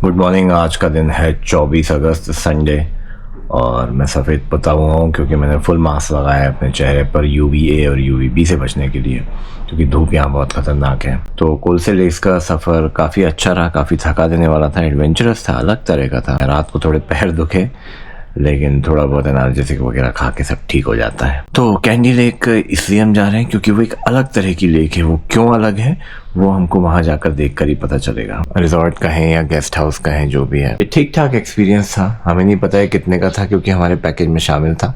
Good morning. आज का दिन है 24 अगस्त संडे और मैं सफ़ेद पुता हुआ हूँ क्योंकि मैंने फुल मास्क लगाया है अपने चेहरे पर UVA और UVB से बचने के लिए, क्योंकि धूप यहाँ बहुत ख़तरनाक है। तो कोलसे लेक्स का सफ़र काफ़ी अच्छा रहा, काफ़ी थका देने वाला था, एडवेंचरस था, अलग तरह का था। रात को थोड़े पैर दुखे लेकिन थोड़ा बहुत एनाल्जेसिक वगैरह खा के सब ठीक हो जाता है। तो कैंडी लेक इसलिए हम जा रहे हैं क्योंकि वो एक अलग तरह की लेक है। वो क्यों अलग है वो हमको वहाँ जाकर देखकर ही पता चलेगा। रिजॉर्ट कहें या गेस्ट हाउस कहें, जो भी है, ठीक ठाक एक्सपीरियंस था। हमें नहीं पता है कितने का था क्योंकि हमारे पैकेज में शामिल था।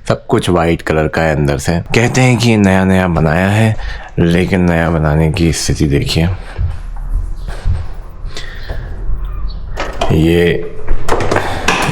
सब कुछ वाइट कलर का है अंदर से। कहते हैं कि नया नया बनाया है, लेकिन नया बनाने की स्थिति देखिए। ये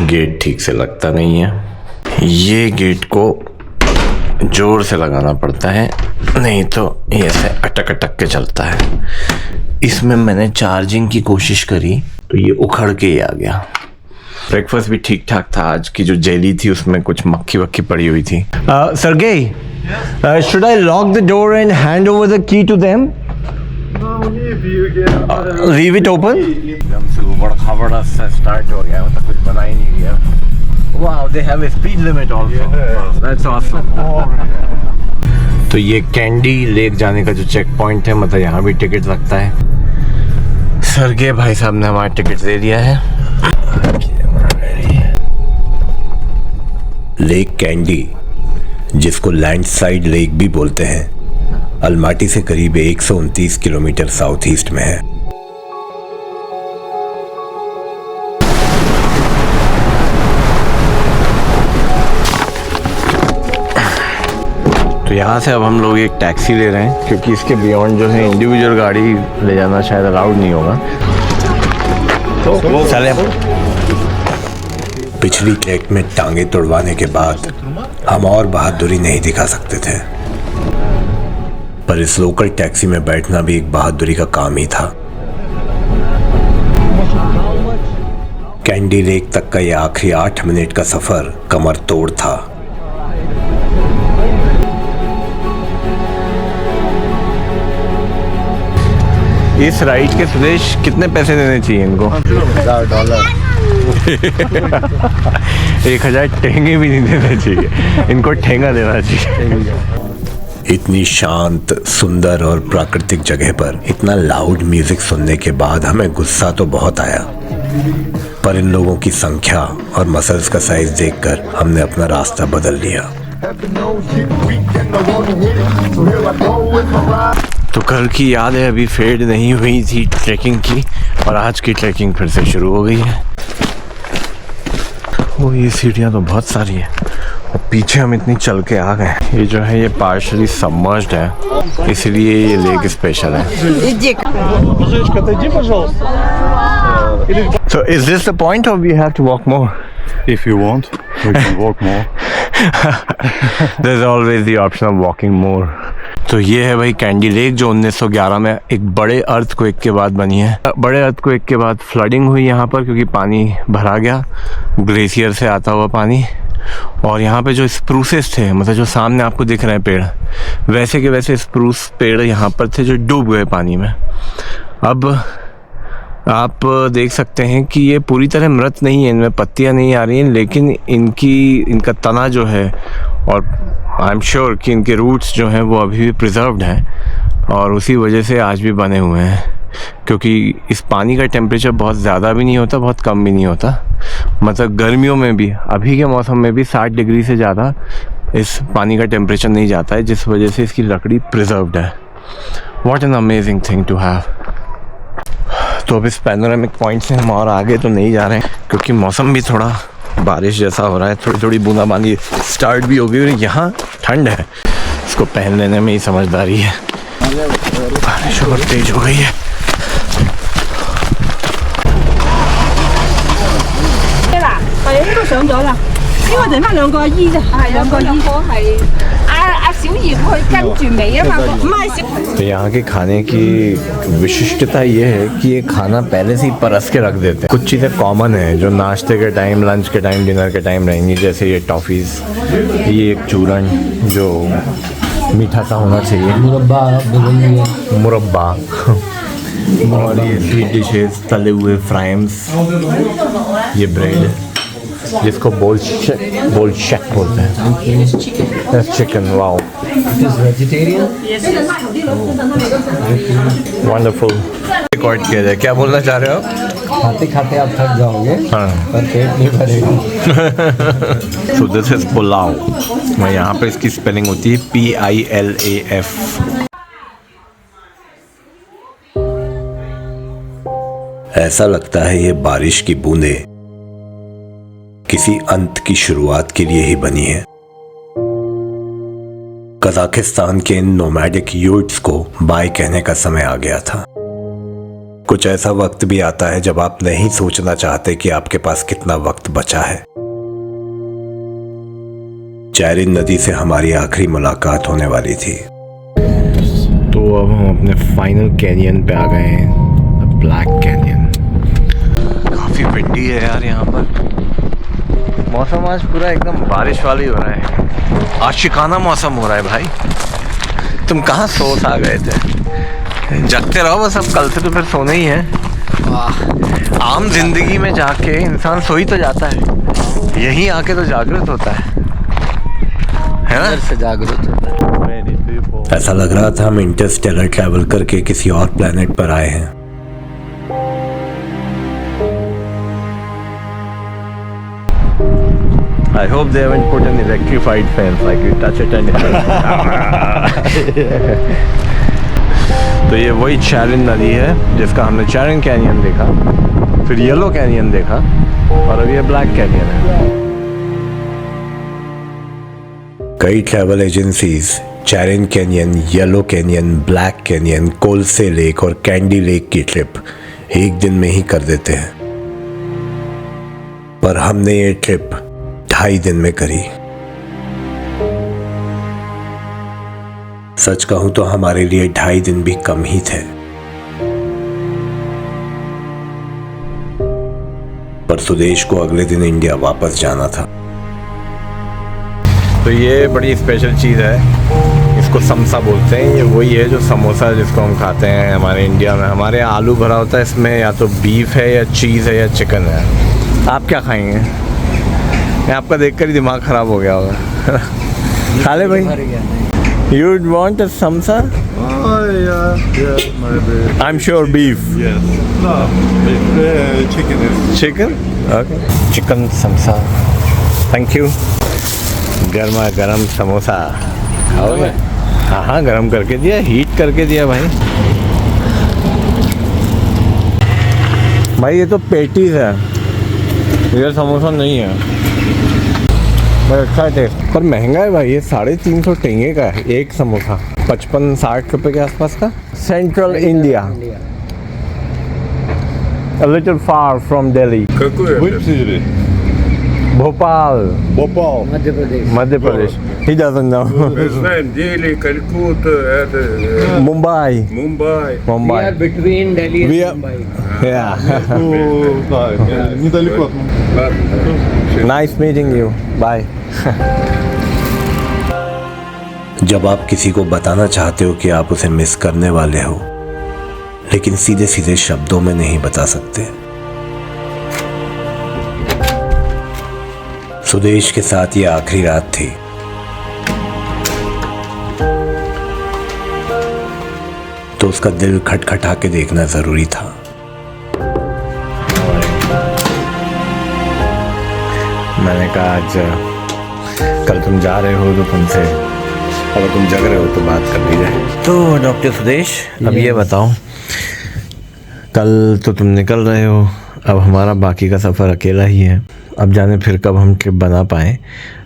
गेट ठीक से लगता नहीं है। ये गेट को जोर से लगाना पड़ता है, नहीं तो ये ऐसे अटक अटक के चलता है। इसमें मैंने चार्जिंग की कोशिश करी तो ये उखड़ के ही आ गया। ब्रेकफास्ट भी ठीक ठाक था। आज की जो जेली थी उसमें कुछ मक्खी वक्खी पड़ी हुई थी। Sergei, should I lock the door and hand over the key to them? Leave it open. एकदम से बड़ा सा स्टार्ट हो गया, मतलब कुछ बना ही नहीं गया। Wow, they have a speed limit also, that's awesome. तो ये कैंडी लेक जाने का जो चेक पॉइंट है, मतलब यहाँ भी टिकट लगता है। सरगे भाई साहब ने हमारा टिकट दे दिया है। लेक कैंडी, जिसको लैंडस्लाइड लेक भी बोलते हैं, अलमाटी से करीब 129 किलोमीटर साउथ ईस्ट में है। तो यहाँ से अब हम लोग एक टैक्सी ले रहे हैं क्योंकि इसके बियॉन्ड जो है इंडिविजुअल गाड़ी ले जाना शायद अलाउड नहीं होगा। तो चले। पिछली ट्रैक में टांगे तोड़वाने के बाद हम और बहादुरी नहीं दिखा सकते थे, पर इस लोकल टैक्सी में बैठना भी एक बहादुरी का काम ही था। कैंडी लेक तक का यह आखिरी 8 मिनट का सफर कमर तोड़ था। इस राइड के सुदेश कितने पैसे देने चाहिए इनको? $1000। 1000 ठेंगे भी नहीं देने चाहिए इनको, ठेंगा देना चाहिए। इतनी शांत, सुंदर और प्राकृतिक जगह पर इतना लाउड म्यूजिक सुनने के बाद हमें गुस्सा तो बहुत आया, पर इन लोगों की संख्या और मसल्स का साइज देखकर हमने अपना रास्ता बदल लिया। तो कल की याद है अभी फेड नहीं हुई थी ट्रैकिंग की, और आज की ट्रैकिंग फिर से शुरू हो गई है। वो ये सीढ़ियाँ तो बहुत सारी है और पीछे हम इतनी चल के आ गए। ये जो है ये पार्शली सबमर्ज्ड है, इसलिए ये लेक स्पेशल है। So is this the point or we have to walk more? If you want, we can walk more. There's always the option of walking more. तो ये है भाई कैंडी लेक, जो 1911 में एक बड़े अर्थक्वेक के बाद बनी है। बड़े अर्थक्वेक के बाद फ्लडिंग हुई यहाँ पर क्योंकि पानी भरा गया, ग्लेशियर से आता हुआ पानी। और यहाँ पे जो स्प्रूसेस थे, मतलब जो सामने आपको दिख रहे हैं पेड़, वैसे के वैसे स्प्रूस पेड़ यहाँ पर थे जो डूब गए पानी में। अब आप देख सकते हैं कि ये पूरी तरह मृत नहीं है, इनमें पत्तियाँ नहीं आ रही हैं, लेकिन इनका तना जो है, और आई एम श्योर कि इनके रूट्स जो हैं वो अभी भी प्रिजर्व्ड हैं और उसी वजह से आज भी बने हुए हैं। क्योंकि इस पानी का टेम्परेचर बहुत ज़्यादा भी नहीं होता, बहुत कम भी नहीं होता। मतलब गर्मियों में भी, अभी के मौसम में भी 60 डिग्री से ज़्यादा इस पानी का टेम्परेचर नहीं जाता है, जिस वजह से इसकी लकड़ी प्रिजर्व्ड है। What an amazing thing to have. तो अब इस पैनोरामिक पॉइंट से हम और आगे तो नहीं जा रहे हैं क्योंकि मौसम भी थोड़ा बारिश जैसा हो रहा है, थोड़ी थोड़ी बूंदाबांदी स्टार्ट भी हो गई और यहाँ ठंड है, इसको पहन लेने में ही समझदारी है। बारिश और तेज हो गई है। तो यहाँ के खाने की विशिष्टता ये है कि ये खाना पहले से ही परस के रख देते हैं। कुछ चीज़ें कॉमन है जो नाश्ते के टाइम, लंच के टाइम, डिनर के टाइम रहेंगी, जैसे ये टॉफ़ीज़, ये एक चूरन जो मीठा सा होना चाहिए, मुरब्बा और ये स्वीट डिशेस, तले हुए फ्राइम्स, ये ब्रेड जिसको बोल शेक बोलते हैं, चिकन। Wow, wonderful. रिकॉर्ड किया जाए, क्या बोलना चाह रहे हो आप? खाते खाते आप थक जाओगे, हाँ। पर पेट नहीं भरेगा। So this is pulao. मैं यहाँ पे इसकी स्पेलिंग होती है PILAF। ऐसा लगता है ये बारिश की बूंदें किसी अंत की शुरुआत के लिए ही बनी है। कजाकिस्तान के इन नोमैडिक यूट्स को बाय कहने का समय आ गया था। कुछ ऐसा वक्त भी आता है जब आप नहीं सोचना चाहते कि आपके पास कितना वक्त बचा है। चैरिन नदी से हमारी आखिरी मुलाकात होने वाली थी। तो अब हम अपने फाइनल कैनियन पे आ गए हैं, द ब्लैक कैनियन। काफ़ी विंडी है यार यहाँ पर। मौसम आज पूरा एकदम बारिश वाली हो रहा है, आशिकाना मौसम हो रहा है भाई। तुम कहाँ सोच आ गए थे? जगते रहो बस, अब कल से तो फिर सोना ही है। आम जिंदगी में जाके इंसान सो ही तो जाता है, यहीं आके तो जागृत होता है ना? से जागरूक होता है। ऐसा लग रहा था हम इंटरस्टेलर ट्रैवल करके किसी और प्लेनेट पर आए हैं। I hope they haven't put an electrified fence like you touch it and तो ये वही चैरिन नदी है जिसका हमने चैरिन कैनियन देखा, फिर येलो कैनियन देखा और अब ये ब्लैक कैनियन है। कई travel agencies Charyn canyon, yellow canyon, black canyon, Kolsay lake और कैंडी लेक की ट्रिप एक दिन में ही कर देते हैं, पर हमने ये ट्रिप 2.5 दिन में करी। सच कहूं तो हमारे लिए 2.5 दिन भी कम ही थे, पर सुदेश को अगले दिन इंडिया वापस जाना था। तो ये बड़ी स्पेशल चीज़ है, इसको समसा बोलते हैं। ये वही है जो समोसा जिसको हम खाते हैं हमारे इंडिया में। हमारे यहाँ आलू भरा होता है, इसमें या तो बीफ है या चीज़ है या चिकन है। आप क्या खाएंगे? मैं आपका देखकर ही दिमाग ख़राब हो गया होगा। खा ले भाई। You want a samsa? Oh, yeah, maybe. I'm sure beef. Yes. No, chicken is. Chicken? Okay. Chicken samsa. Thank you. गर्मा गरम समोसा खाओगे? हाँ हाँ, गरम करके दिया, हीट करके दिया भाई। भाई ये तो पेटीज है, ये समोसा नहीं है। बड़ा अच्छा है टेस्ट, पर महंगा है भाई। ये 350 टेंगे का है एक समोसा, 55-60 रुपए के आसपास का। Central India, a little far from Delhi. Which city? Bhopal, Bhopal. Madhya Pradesh. He doesn't know. Мы знаем Дели, Калькутта, это Mumbai. Мумбай. Mumbai. between Delhi We are- Yeah. Ну, да, недалеко от Nice meeting you. Bye. जब आप किसी को बताना चाहते हो कि आप उसे मिस करने वाले हो, लेकिन सीधे सीधे शब्दों में नहीं बता सकते। सुदेश के साथ ये आखिरी रात थी। तो उसका दिल खटखटा के देखना जरूरी था। मैंने कहा आज कल तुम जा रहे हो तो तुमसे, अगर तुम जग रहे हो तो बात कर ली जाए। तो डॉक्टर सुदेश, अब ये बताओ, कल तो तुम निकल रहे हो, अब हमारा बाकी का सफ़र अकेला ही है। अब जाने फिर कब हम ट्रिप बना पाएँ।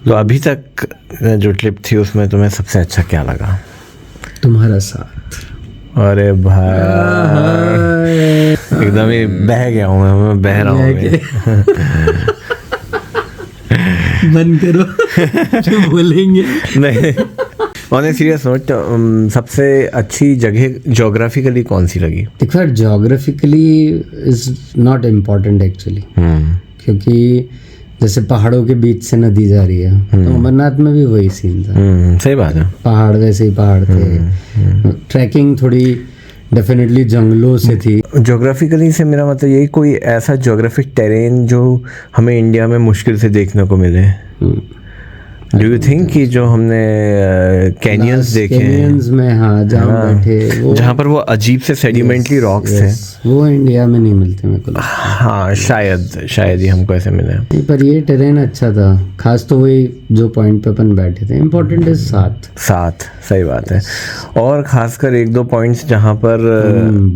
तो अभी तक जो ट्रिप थी उसमें तुम्हें सबसे अच्छा क्या लगा? तुम्हारा साथ। अरे भाई, एकदम ही बह गया हूँ मैं बह रहा हूँ। बंद करो जो बोलेंगे। नहीं, ऑन ए सीरियस नोट, सबसे अच्छी जगह ज्योग्राफिकली कौन सी लगी? देखो यार, geographically is not important actually, क्योंकि जैसे पहाड़ों के बीच से नदी जा रही है, तो अमरनाथ में भी वही सीन था। सही बात है। पहाड़ वैसे ही पहाड़ थे। ट्रैकिंग थोड़ी डेफिनेटली जंगलों से थी। ज्योग्राफिकली से मेरा मतलब यही, कोई ऐसा ज्योग्राफिक टेरेन जो हमें इंडिया में मुश्किल से देखने को मिले। डू यू थिंक कि जो हमने कैनियंस देखे हैं, कैनियंस में, हाँ, जहाँ बैठे वो, जहाँ पर वो अजीब से सेडिमेंटली रॉक्स हैं, वो इंडिया में नहीं मिलते मेरे को लगता है। हाँ शायद ही हमको ऐसे मिले। नहीं, पर ये टेरेन अच्छा था, खास तो वही जो पॉइंट पे अपन बैठे थे। इम्पोर्टेंट है साथ, सही बात है। और खासकर 1-2 पॉइंट्स जहाँ पर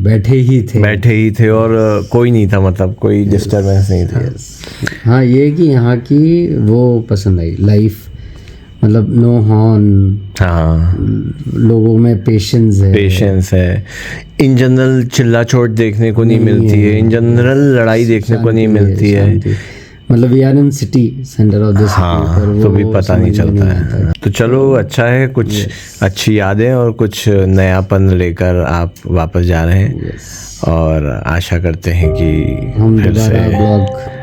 बैठे ही थे और कोई नहीं था, मतलब कोई डिस्टर्बेंस नहीं था। हाँ, ये कि यहाँ की वो पसंद आई लाइफ, मतलब नो हॉर्न, हाँ, लोगों में पेशेंस है। इन जनरल चिल्ला चोट देखने को नहीं मिलती है, इन जनरल लड़ाई देखने को नहीं मिलती है। मतलब we are in city, centre of the city, तो भी पता नहीं चलता है। तो चलो अच्छा है, कुछ अच्छी यादें और कुछ नयापन लेकर आप वापस जा रहे हैं। और आशा करते हैं कि हम दोबारा ब्लॉग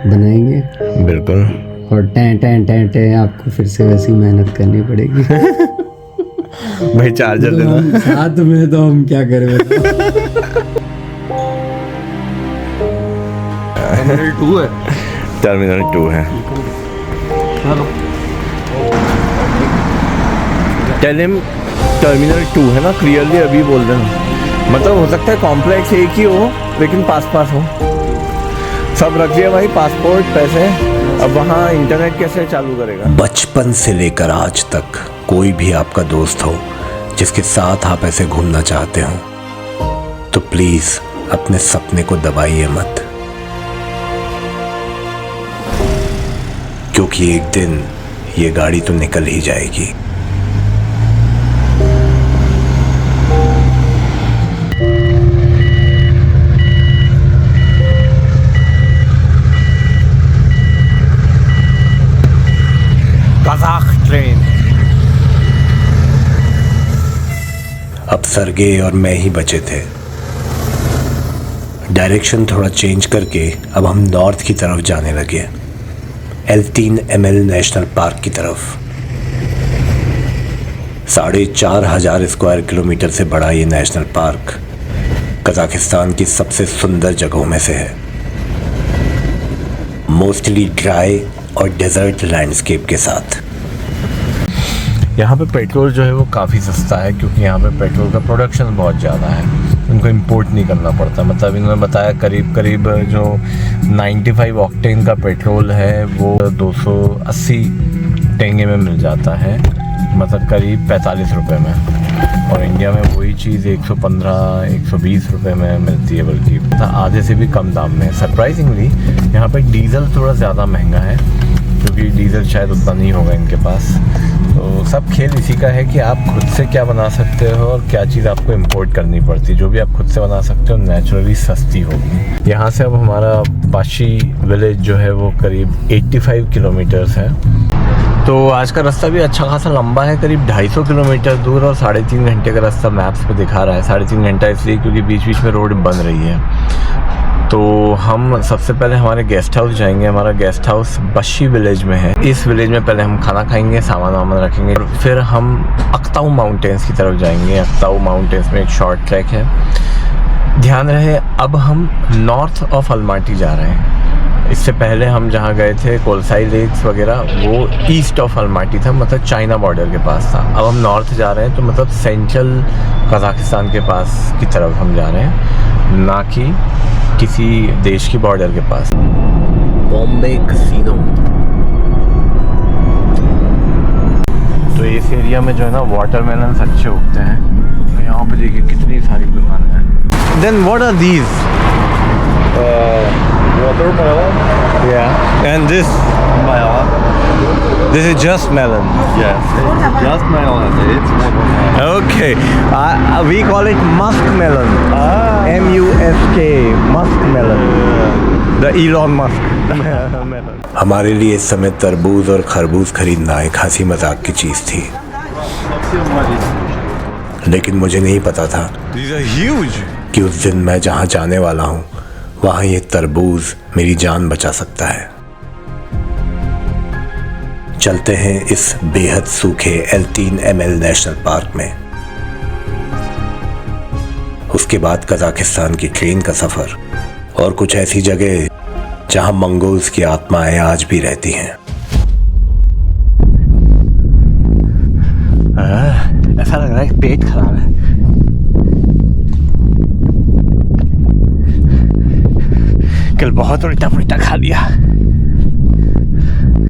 बनाएंगे। बिल्कुल। और टें आपको फिर से वैसी मेहनत करनी पड़ेगी। भाई चार्जर तो देना साथ में, तो हम क्या करें? टर्मिनल 2 है। टेल हिम टर्मिनल 2 है ना, क्लियरली अभी बोल देना। मतलब हो सकता है कॉम्प्लेक्स एक ही हो लेकिन पास हो। सब रख दिया भाई, पासपोर्ट, पैसे। अब वहाँ इंटरनेट कैसे चालू करेगा? बचपन से लेकर आज तक कोई भी आपका दोस्त हो जिसके साथ आप ऐसे घूमना चाहते हो, तो प्लीज अपने सपने को दबाइए मत, क्योंकि एक दिन ये गाड़ी तो निकल ही जाएगी। Kazakh train. अब सरगे और मैं ही बचे थे। डायरेक्शन थोड़ा चेंज करके अब हम नॉर्थ की तरफ जाने लगे, L3ML नेशनल पार्क की तरफ। 4,500 स्क्वायर किलोमीटर से बड़ा ये नेशनल पार्क कजाकिस्तान की सबसे सुंदर जगहों में से है। मोस्टली ड्राई और डेजर्ट लैंडस्केप के साथ। यहाँ पे पेट्रोल जो है वो काफ़ी सस्ता है, क्योंकि यहाँ पे पेट्रोल का प्रोडक्शन बहुत ज़्यादा है, उनको इंपोर्ट नहीं करना पड़ता। मतलब इन्होंने बताया करीब जो 95 ऑक्टेन का पेट्रोल है वो 280 टेंगे में मिल जाता है, मतलब करीब 45 रुपये में। और इंडिया में वही चीज़ 115-120 रुपये में मिलती है, बल्कि आधे से भी कम दाम में। सरप्राइजिंगली यहाँ पे डीजल थोड़ा ज़्यादा महंगा है, क्योंकि डीजल शायद उतना नहीं होगा इनके पास। तो सब खेल इसी का है कि आप खुद से क्या बना सकते हो और क्या चीज़ आपको इंपोर्ट करनी पड़ती है। जो भी आप खुद से बना सकते हो नेचुरली सस्ती होगी। यहाँ से अब हमारा पाशी विलेज जो है वो करीब 85 किलोमीटर्स है। तो आज का रास्ता भी अच्छा खासा लंबा है, करीब 250 किलोमीटर दूर, और 3.5 घंटे का रास्ता मैप्स पे दिखा रहा है। 3.5 घंटा इसलिए क्योंकि बीच बीच में रोड बन रही है। तो हम सबसे पहले हमारे गेस्ट हाउस जाएंगे। हमारा गेस्ट हाउस बशी विलेज में है। इस विलेज में पहले हम खाना खाएंगे, सामान वामान रखेंगे, और फिर हम अक्ताऊ माउंटेन्स की तरफ जाएंगे। अक्ताऊ माउंटेन्स में एक शॉर्ट ट्रैक है। ध्यान रहे अब हम नॉर्थ ऑफ अलमाटी जा रहे हैं। इससे पहले हम जहाँ गए थे कोलसाई लेक्स वगैरह, वो ईस्ट ऑफ अलमाटी था, मतलब चाइना बॉर्डर के पास था। अब हम नॉर्थ जा रहे हैं, तो मतलब सेंट्रल कजाकिस्तान के पास की तरफ हम जा रहे हैं, ना कि किसी देश की बॉर्डर के पास। बॉम्बे कैसीनो। तो इस एरिया में जो है ना वाटरमेलन अच्छे उगते हैं। तो यहाँ पे देखिए कितनी सारी दुकानें हैं। Then what are these? Watermelon? Yeah. And this is just melon. Yes. Just melon. It's watermelon. Okay. We call it musk melon. M-U-S-K. Musk melon. The Elon Musk melon. हमारे लिए इस समय तरबूज और खरबूज खरीदना एक हंसी मजाक की चीज थी, लेकिन मुझे नहीं पता था These are huge. कि उस दिन मैं जहाँ जाने वाला हूँ वहाँ ये तरबूज मेरी जान बचा सकता है। चलते हैं इस बेहद सूखे L3ML नेशनल पार्क में। उसके बाद कजाकिस्तान की ट्रेन का सफर और कुछ ऐसी जगह जहां मंगोल्स की आत्माएं आज भी रहती हैं। ऐसा लग रहा है पेट खराब है। कल बहुत उल्टा पुल्टा खा लिया।